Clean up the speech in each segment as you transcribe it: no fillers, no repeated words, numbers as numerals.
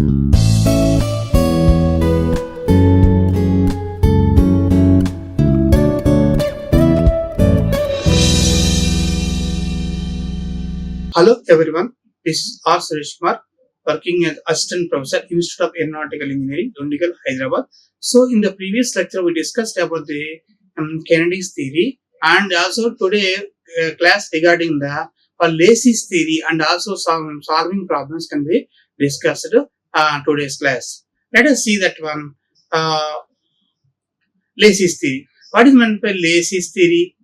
Hello everyone, this is Suresh Kumar, working as Assistant Professor, Institute of Aeronautical Engineering, Dundigal, Hyderabad. So in the previous lecture, we discussed about the Kennedy's theory, and also today class regarding the Lacey's theory and also some solving problems can be discussed today's class. Let us see that one, Lacey's theory. What is meant by Lacey's theory?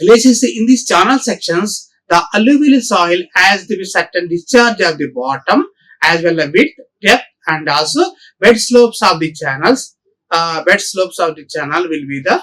Lacey's theory, in these channel sections, the alluvial soil has the certain discharge of the bottom as well as width, depth, and also bed slopes of the channels. Bed slopes of the channel will be the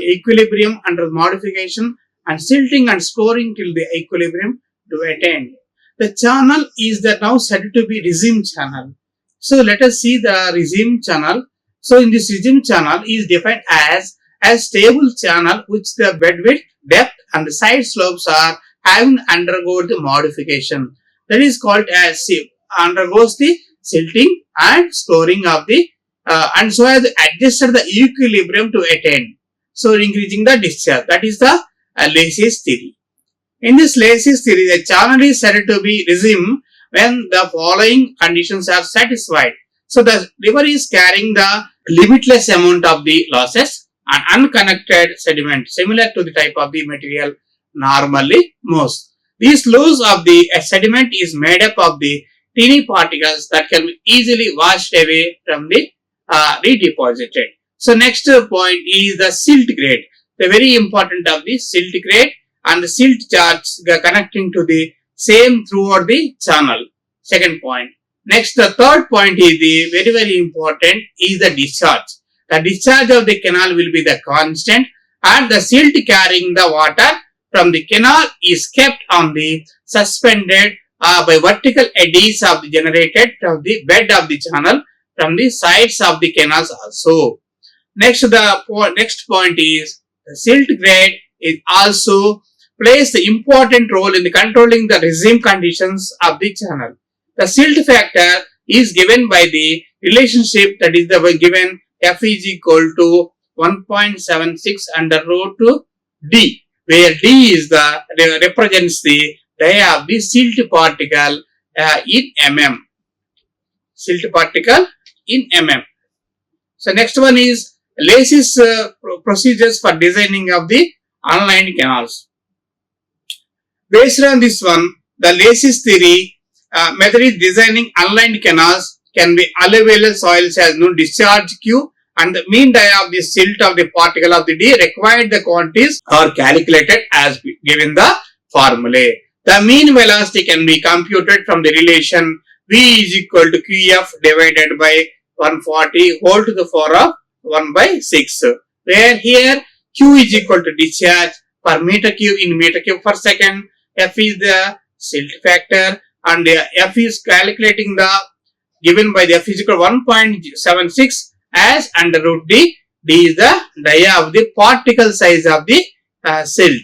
equilibrium under modification and silting and scoring till the equilibrium to attain. The channel is now said to be regime channel. So let us see the regime channel. So in this regime channel is defined as a stable channel which the bed width, depth and the side slopes are having undergone the modification. That is called as undergoes the silting and scoring of the and so has adjusted the equilibrium to attain. So increasing the discharge. That is the Lacey's theory. In this Lacey's theory, the channel is said to be regime when the following conditions are satisfied. So the river is carrying the limitless amount of the losses and unconnected sediment similar to the type of the material normally moves. These loss of the sediment is made up of the teeny particles that can be easily washed away from the redeposited. So next point is the silt grade. The very important of the silt grade and the silt charge connecting to the same throughout the channel. Second point. Next, the third point is the very important is the discharge. The discharge of the canal will be the constant and the silt carrying the water from the canal is kept on the suspended by vertical eddies of the generated from the bed of the channel from the sides of the canals also. Next, the next point is the silt grade is also plays the important role in the controlling the regime conditions of the channel. The silt factor is given by the relationship that is the given F is equal to 1.76 under root to D, where D is the represents the dia of the silt particle in mm. Silt particle in mm. So next one is Lacey's procedures for designing of the unlined canals. Based on this one, the Lacey's theory method is designing unlined canals can be alluvial soils has no discharge Q and the mean dia of the silt of the particle of the D required the quantities are calculated as given the formulae. The mean velocity can be computed from the relation V is equal to QF divided by 140 whole to the power of 1 by 6, where here Q is equal to discharge per meter cube in meter cube per second, F is the silt factor and F is calculating the given by the F is equal to 1.76 as under root D. D is the dia of the particle size of the silt.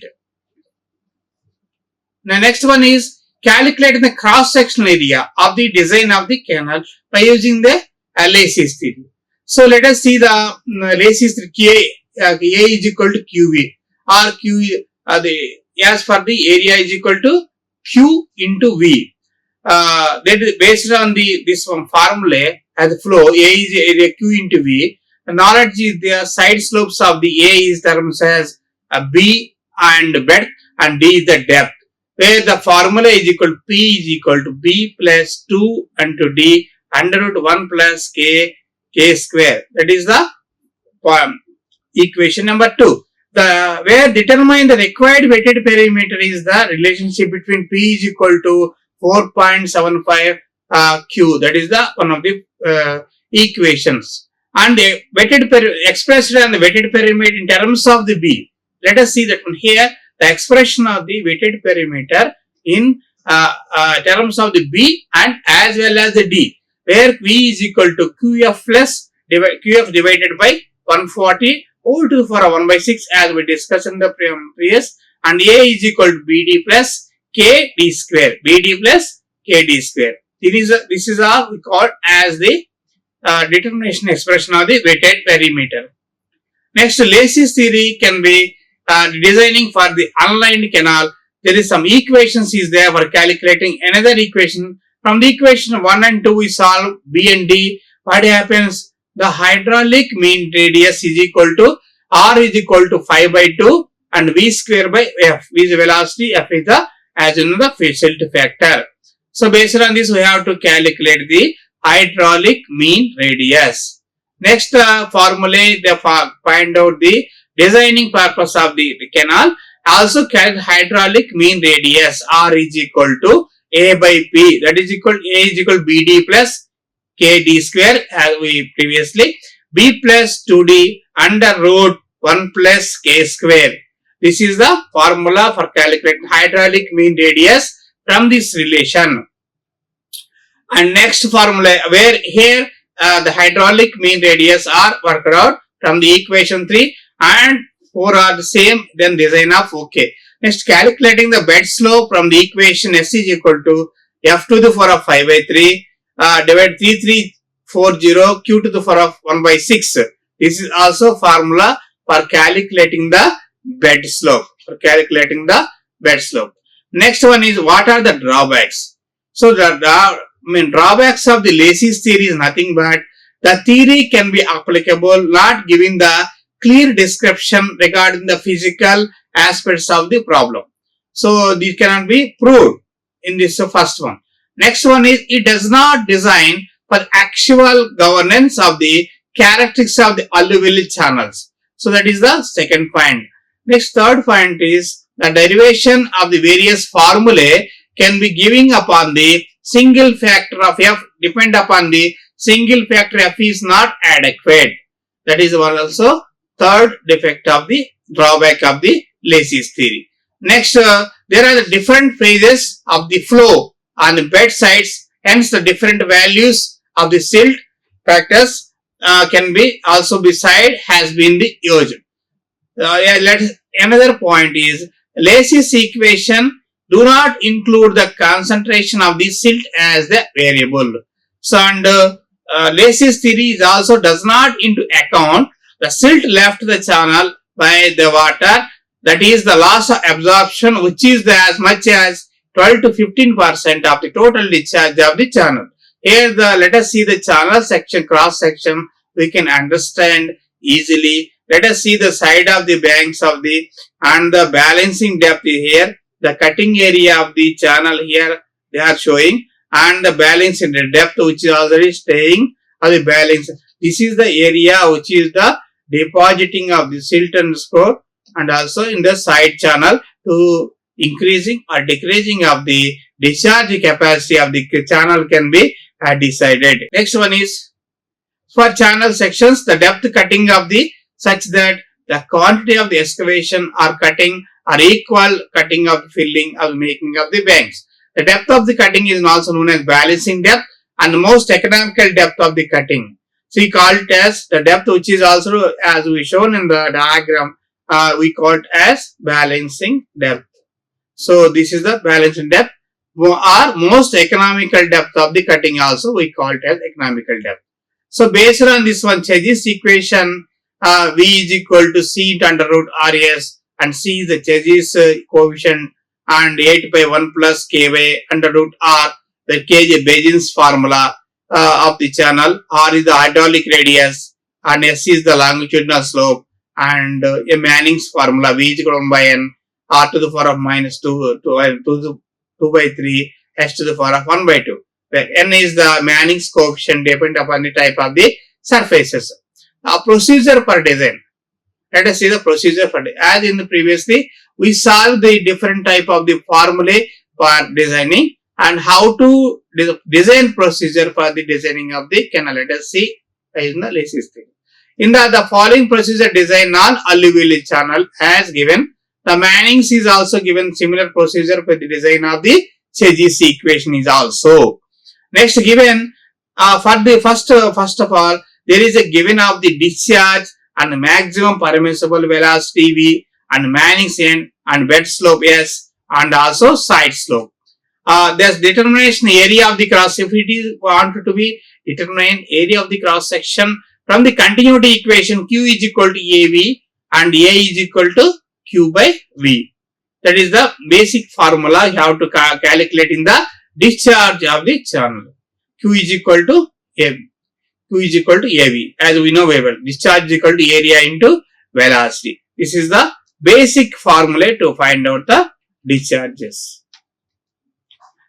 The next one is calculating the cross-sectional area of the design of the canal by using the Lacey's theory. So let us see the Lacey's theory. A is equal to QV or Q as for the area is equal to Q into V. That is based on this one formula as flow. A is area Q into V. The knowledge is the side slopes of the A is terms as B and breadth and D is the depth, where the formula is equal to P is equal to B plus 2 into D under root 1 plus K square. That is the equation number 2. Where determine the required weighted perimeter is the relationship between P is equal to 4.75 Q. That is the one of the equations. And the expressed on the weighted perimeter in terms of the B. Let us see that one here. The expression of the weighted perimeter in terms of the B and as well as the D, where V is equal to QF plus QF divided by 140 whole to the power 1 by 6 as we discussed in the previous, and A is equal to BD plus KD square. BD plus kd square. This is all we call as the determination expression of the weighted perimeter. Next, Lacey's theory can be designing for the unlined canal. There is some equations is there for calculating another equation. From the equation 1 and 2 we solve B and D. What happens? The hydraulic mean radius is equal to R is equal to 5 by 2 and V square by F. V is velocity, F is the, as you know, the tilt factor. So based on this we have to calculate the hydraulic mean radius. Next formula they find out the designing purpose of the canal. Also calculate hydraulic mean radius. R is equal to A by P, that is equal A is equal to BD plus KD square as we previously. B plus 2D under root 1 plus K square. This is the formula for calculating hydraulic mean radius from this relation. And next formula where here the hydraulic mean radius are worked out from the equation 3 and 4 are the same, then design of OK. Next, calculating the bed slope from the equation S is equal to F to the power of 5 by 3 divide 3340 Q to the power of 1 by 6. This is also formula for calculating the bed slope. Next one is what are the drawbacks. So the drawbacks of the Lacey's theory is nothing but the theory can be applicable not giving the clear description regarding the physical aspects of the problem. So this cannot be proved in this first one. Next one is it does not design for actual governance of the characteristics of the alluvial channels. So that is the second point. Next, third point is the derivation of the various formulae can be giving upon the single factor of F, depend upon the single factor F is not adequate. That is one also third defect of the drawback of the Lacey's theory. Next, there are the different phases of the flow on the bed sides, hence the different values of the silt factors can be also beside has been the used. Another point is Lacey's equation do not include the concentration of the silt as the variable. So and Lacey's theory is also does not into account the silt left the channel by the water, that is the loss of absorption which is as much as 12 to 15% of the total discharge of the channel. Here let us see the channel section, cross section, we can understand easily. Let us see the side of the banks of the and the balancing depth here, the cutting area of the channel here they are showing, and the balance in the depth which is already staying of the balance. This is the area which is the depositing of the silt and score, and also in the side channel to increasing or decreasing of the discharge capacity of the channel can be decided. Next one is for channel sections, the depth cutting of the such that the quantity of the excavation or cutting are equal cutting of filling or making of the banks. The depth of the cutting is also known as balancing depth and the most economical depth of the cutting. So we call it as the depth which is also as we shown in the diagram, we call it as balancing depth. So this is the balancing depth or most economical depth of the cutting also we call it as economical depth. So based on this one, Cheggy's equation, V is equal to C under root RS and C is the Cheggy's coefficient and 8 by 1 plus K by under root R, the K is Bayesian's formula of the channel, R is the hydraulic radius and S is the longitudinal slope, and a Manning's formula V is equal to 1 by N, R to the power of minus 2 by 3, S to the power of 1 by 2. Where N is the Manning's coefficient depending upon the type of the surfaces. A procedure for design. Let us see the procedure for design. As in the previously, we solved the different type of the formulae for designing and how to design procedure for the designing of the canal. Let us see in the Lacey's theory. In the following procedure design non-alluvial channel as given. The Manning's is also given similar procedure for the design of the Cheggy's equation is also. Next given for the first of all, there is a given of the discharge and maximum permissible velocity V and Manning's end and bed slope S and also side slope. There's determination area of the cross. If it is wanted to be determine area of the cross section from the continuity equation, Q is equal to AV and A is equal to Q by V. That is the basic formula you have to calculate in the discharge of the channel. Q is equal to AV. Q is equal to AV. As we know very well, discharge is equal to area into velocity. This is the basic formula to find out the discharges.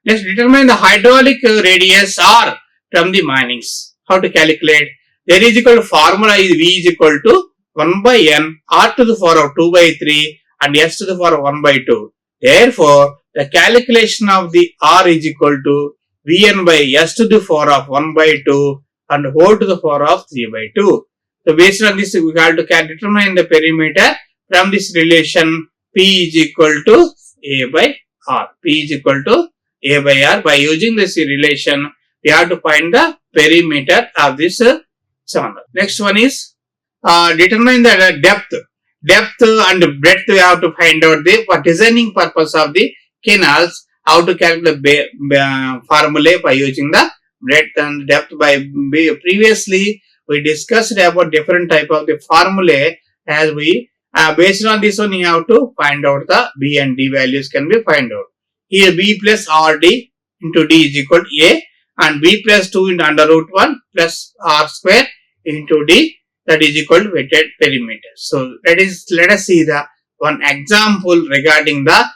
Next, determine the hydraulic radius R from the minings. How to calculate? There is equal to formula is V is equal to 1 by N R to the power of 2 by 3 and S to the power of 1 by 2. Therefore, the calculation of the R is equal to Vn by S to the power of 1 by 2 and whole to the power of 3 by 2. So, based on this, we have to determine the perimeter from this relation P is equal to A by R. P is equal to A by R. By using this relation, we have to find the perimeter of this channel. Next one is determine the depth. Depth and breadth we have to find out for designing purpose of the canals. How to calculate the formula by using the breadth and depth. By previously we discussed about different type of the formula. As we based on this one, you have to find out the B and D values can be find out. Here B plus RD into D is equal to A and B plus 2 into under root 1 plus R square into D, that is equal to weighted perimeter. So let us see the one example regarding the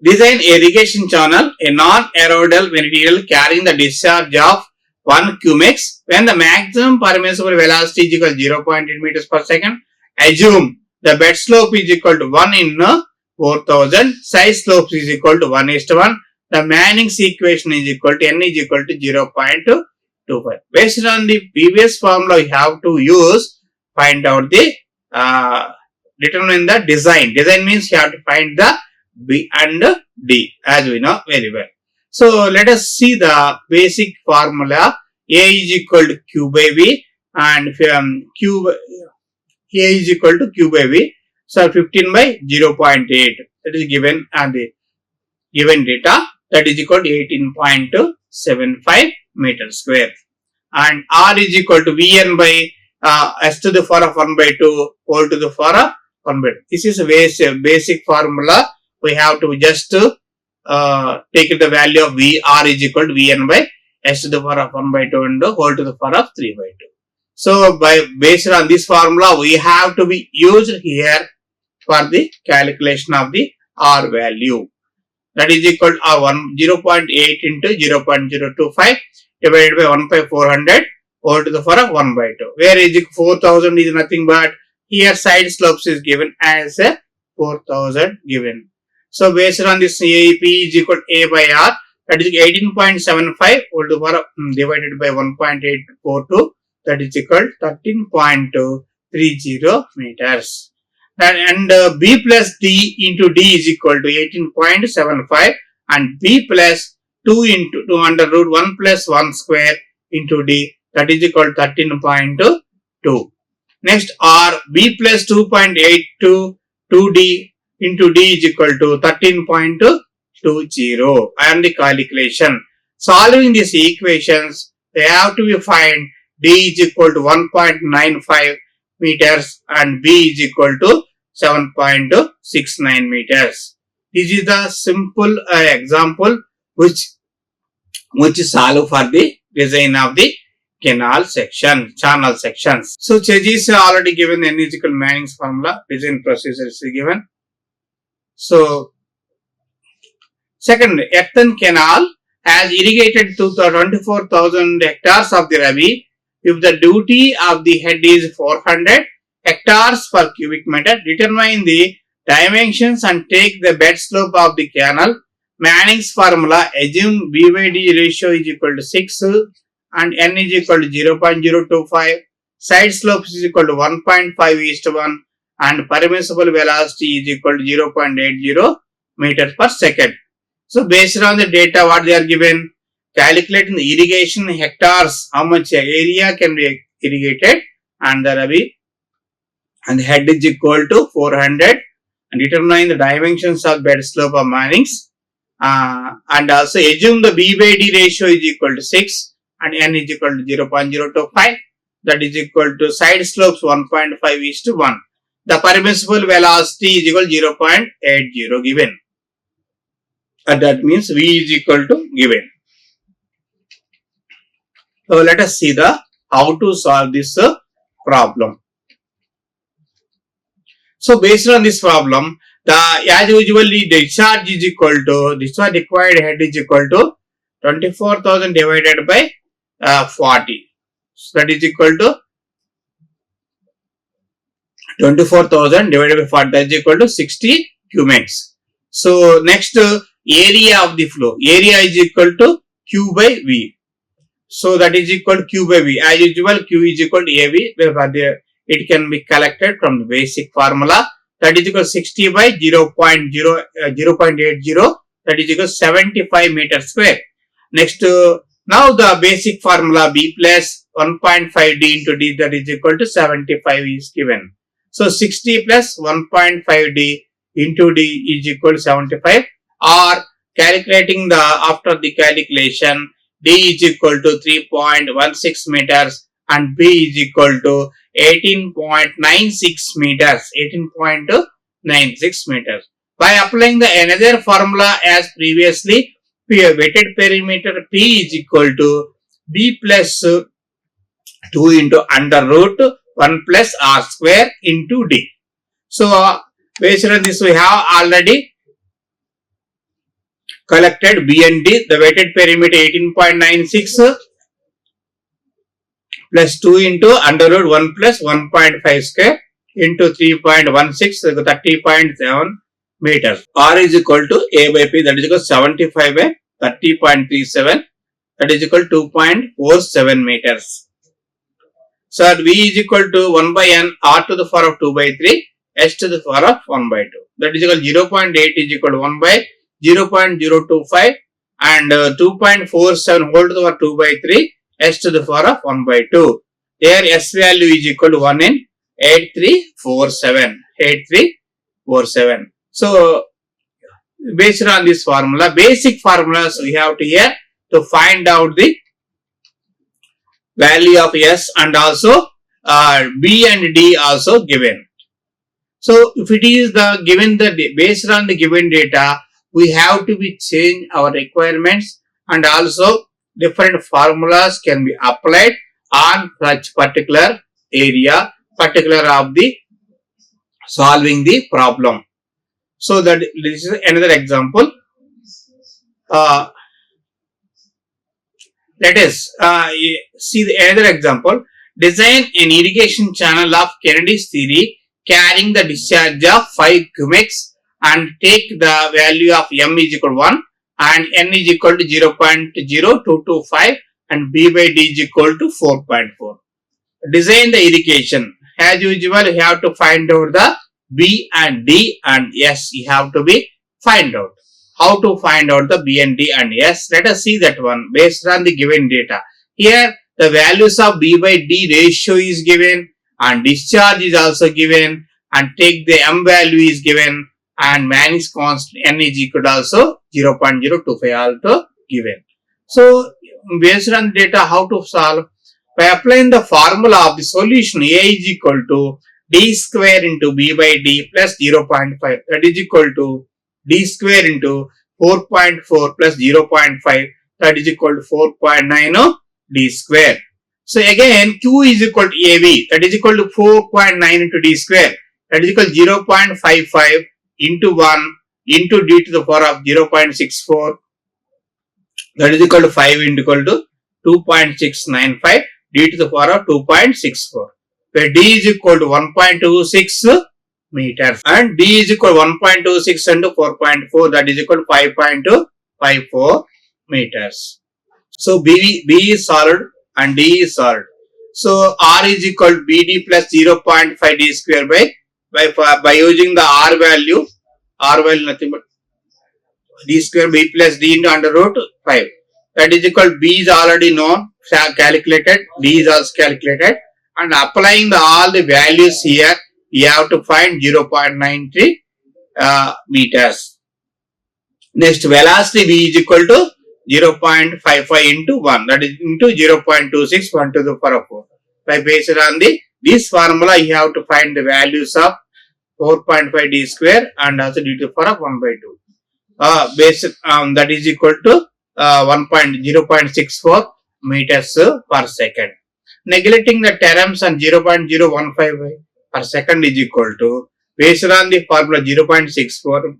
design irrigation channel, a non-aerodal material carrying the discharge of 1 cumex when the maximum permissible velocity is equal to 0.8 meters per second. Assume the bed slope is equal to 1 in 4000, side slope is equal to 1:1. The Manning's equation is equal to N is equal to 0.25. Based on the previous formula, we have to use, find out the, determine the design. Design means you have to find the B and D, as we know very well. So, let us see the basic formula. A is equal to Q by V and A is equal to Q by V. So, 15 by 0.8, that is given and the given data, that is equal to 18.75 meters square. And R is equal to Vn by S to the power of 1 by 2 whole to the power of 1 by 2. This is a basic formula. We have to just take the value of V. R is equal to Vn by S to the power of 1 by 2 and whole to the power of 3 by 2. So, based on this formula, we have to be used here for the calculation of the R value. That is equal to 0.8 into 0.025 divided by 1 by 400 whole to the power of 1 by 2. Where is 4000 is nothing but here side slopes is given as a 4000 given. So, based on this P is equal to A by R, that is 18.75 whole to the power of divided by 1.842, that is equal to 13.30 meters. And B plus D into D is equal to 18.75 and B plus 2 into 2 under root 1 plus 1 square into D, that is equal to 13.2. Next R, B plus 2.82 2D into D is equal to 13.20. And the calculation. Solving these equations, they have to be find D is equal to 1.95 meters and B is equal to 7.69 meters. This is the simple example which is solved for the design of the channel sections. So, Chegis already given the N is equal to Manning's formula, design procedure is given. So, second, earthen canal has irrigated to 24,000 hectares of the Rabi. If the duty of the head is 400 hectares per cubic meter, determine the dimensions and take the bed slope of the canal. Manning's formula, assume B by D ratio is equal to 6 and N is equal to 0.025. Side slope is equal to 1.5:1 and permissible velocity is equal to 0.80 meters per second. So, based on the data what they are given, calculating the irrigation hectares, how much area can be irrigated and the Rabi, and the head is equal to 400 and determine the dimensions of bed slope of mornings, and also assume the B by D ratio is equal to 6 and N is equal to 0.025, that is equal to side slopes 1.5:1. The permissible velocity is equal to 0.80 given, and that means V is equal to given. So let us see the how to solve this problem. So based on this problem, as usually discharge is equal to discharge required head is equal to 24,000 divided by 40. So that is equal to 24,000 divided by 40, that is equal to 60 cubics. So next, area of the flow. Area is equal to Q by V. So that is equal to Q by V. As usual, Q is equal to AV. It can be collected from the basic formula. That is equal to 60 by 0.80. That is equal to 75 meters square. Next, now the basic formula B plus 1.5 D into D, that is equal to 75 is given. So 60 plus 1.5 D into D is equal to 75, or calculating the after the calculation, D is equal to 3.16 meters and B is equal to 18.96 meters. 18.96 meters. By applying the another formula as previously, weighted perimeter P is equal to B plus 2 into under root 1 plus R square into D. So based on this, we have already collected B and D. The weighted perimeter 18.96 plus 2 into under root 1 plus 1.5 square into 3.16, 30.7 meters. R is equal to A by P, that is equal to 75 by 30.37, that is equal to 2.47 meters. So V is equal to 1 by N, R to the power of 2 by 3, S to the power of 1 by 2. That is equal to 0.8 is equal to 1 by 0.025 and 2.47 whole to the power 2 by 3, S to the power of 1 by 2. There S value is equal to 1 in 8347. 8347. So based on this formula, basic formulas we have to here to find out the value of S and also B and D also given. So if it is the given based on the given data, we have to be change our requirements, and also different formulas can be applied on such particular area, particular of the solving the problem. So that this is another example. Let us see another example. Design an irrigation channel of Kennedy's theory carrying the discharge of 5 cubics and take the value of M is equal to 1 and N is equal to 0.0225 and B by D is equal to 4.4. Design the irrigation. As usual, you have to find out the B and D and S. You have to be find out. How to find out the B and D and S? Let us see that one based on the given data. Here the values of B by D ratio is given and discharge is also given, and take the M value is given, and Manning's constant N is equal to also 0.025 also given. So based on data, how to solve? By applying the formula of the solution, A is equal to D square into B by D plus 0.5, that is equal to D square into 4.4 plus 0.5, that is equal to 4.9 D square. So again Q is equal to AV, that is equal to 4.9 into D square, that is equal to 0.55 into 1 into D to the power of 0.64, that is equal to 5 into equal to 2.695 D to the power of 2.64, where D is equal to 1.26 meters and D is equal to 1.26 into 4.4, that is equal to 5.54 meters. So B is solved and D is solved. So R is equal to BD plus 0.5 D square by using the R value nothing but D square B plus D into under root 5. That is equal to B is already known, calculated, D is also calculated, and applying all the values here, you have to find 0.93 meters. Next, velocity V is equal to 0.55 into 1, that is into 0.26 1 to the power of 4. By based on this formula, you have to find the values of 4.5 d square and also d to the power of 1 by 2. Based that is equal to 0.64 meters per second. Neglecting the terms on 0.015 per second is equal to, based on the formula 0.64,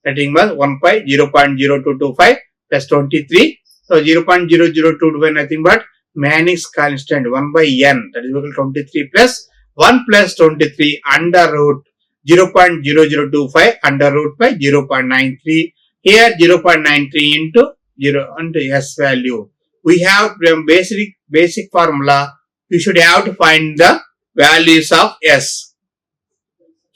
nothing but 1 by 0.0225 plus 23. So 0.0025 nothing but Manning's constant 1 by n, that is equal to 23 plus 1 plus 23 under root 0.0025 under root by 0.93. Here 0.93 into 0 into s value. We have from basic formula. You should have to find the values of s.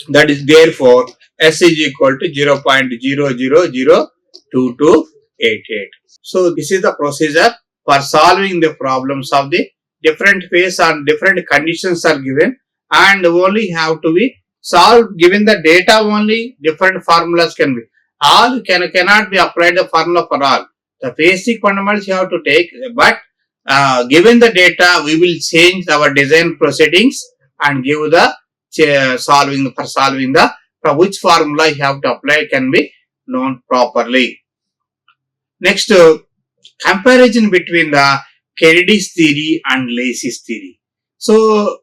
That is therefore s is equal to 0.0002288. So this is the procedure for solving the problems of the different phase and different conditions are given, and only have to be solved given the data only. Different formulas can be. All cannot be applied the formula for all. The basic fundamentals you have to take, but given the data, we will change our design proceedings and give the solving the from which formula you have to apply can be known properly. Next, comparison between the Kennedy's theory and Lacey's theory. So,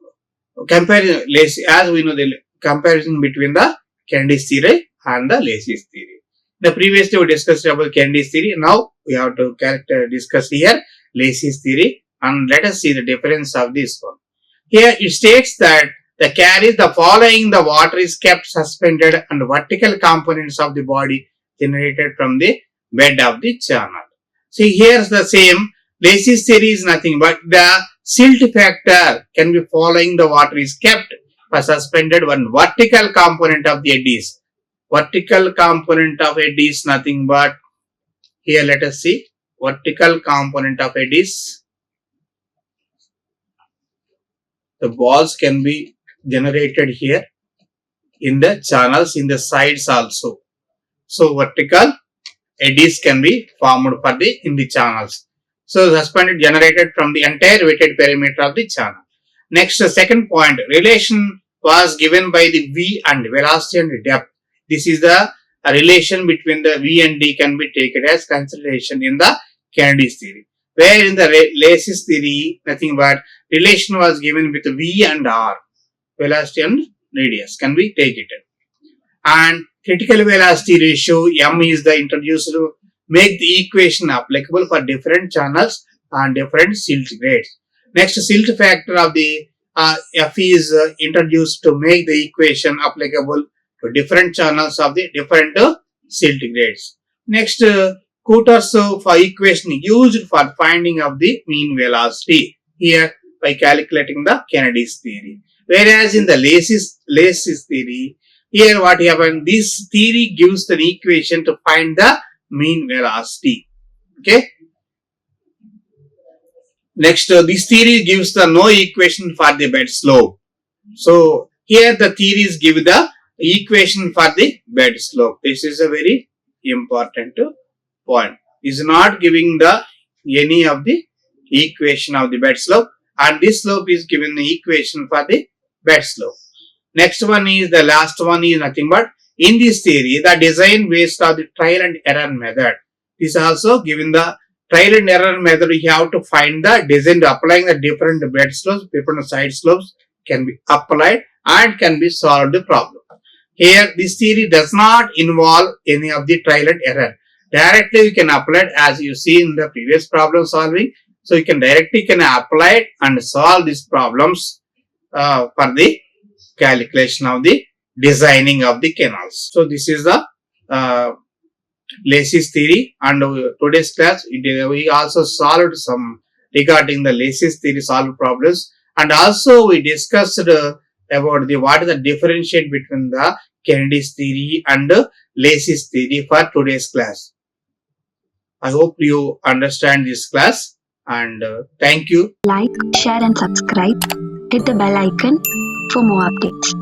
comparison Lacey, as we know, the comparison between the Kennedy's theory and the Lacey's theory. The previously we discussed about Kennedy's theory. Now we have to discuss here Lacey's theory, and let us see the difference of this one. Here it states that the carries the following: the water is kept suspended and vertical components of the body generated from the bed of the channel. See, here's the same. Lacey's theory is nothing but the silt factor can be following the water is kept suspended one vertical component of the eddies. Vertical component of eddies nothing but, here let us see, vertical component of eddies. The balls can be generated here in the channels in the sides also. So vertical eddies can be formed for the in the channels. So suspended generated from the entire weighted perimeter of the channel. Next, the second point, relation was given by the V and velocity and depth. This is the relation between the V and D can be taken as consideration in the Kennedy's theory. Where in the Lacey's theory, nothing but relation was given with V and R, velocity and radius can be taken. And critical velocity ratio M is the introduced to make the equation applicable for different channels and different silt grades. Next, silt factor of the F is introduced to make the equation applicable to different channels of the different silt grades. Next, Cooter's for equation used for finding of the mean velocity here by calculating the Kennedy's theory. Whereas in the Lacey's theory, here what happened, this theory gives an equation to find the mean velocity. Okay. Next, this theory gives the no equation for the bed slope. So here the theories give the equation for the bed slope. This is a very important point. Is not giving the any of the equation of the bed slope, and this slope is given the equation for the bed slope. Next one is the last one is nothing but in this theory the design based on the trial and error method. This also given the trial and error method. You have to find the design applying the different bed slopes, different side slopes can be applied and can be solved the problem. Here this theory does not involve any of the trial and error. Directly we can apply it as you see in the previous problem solving. So you can directly apply it and solve these problems for the calculation of the designing of the canals. So this is the Lacey's theory, and today's class we also solved some regarding the Lacey's theory solved problems, and also we discussed about the what is the differentiate between the Kennedy's theory and Lacey's theory for today's class. I hope you understand this class, and thank you. Like, share and subscribe. Hit the bell icon for more updates.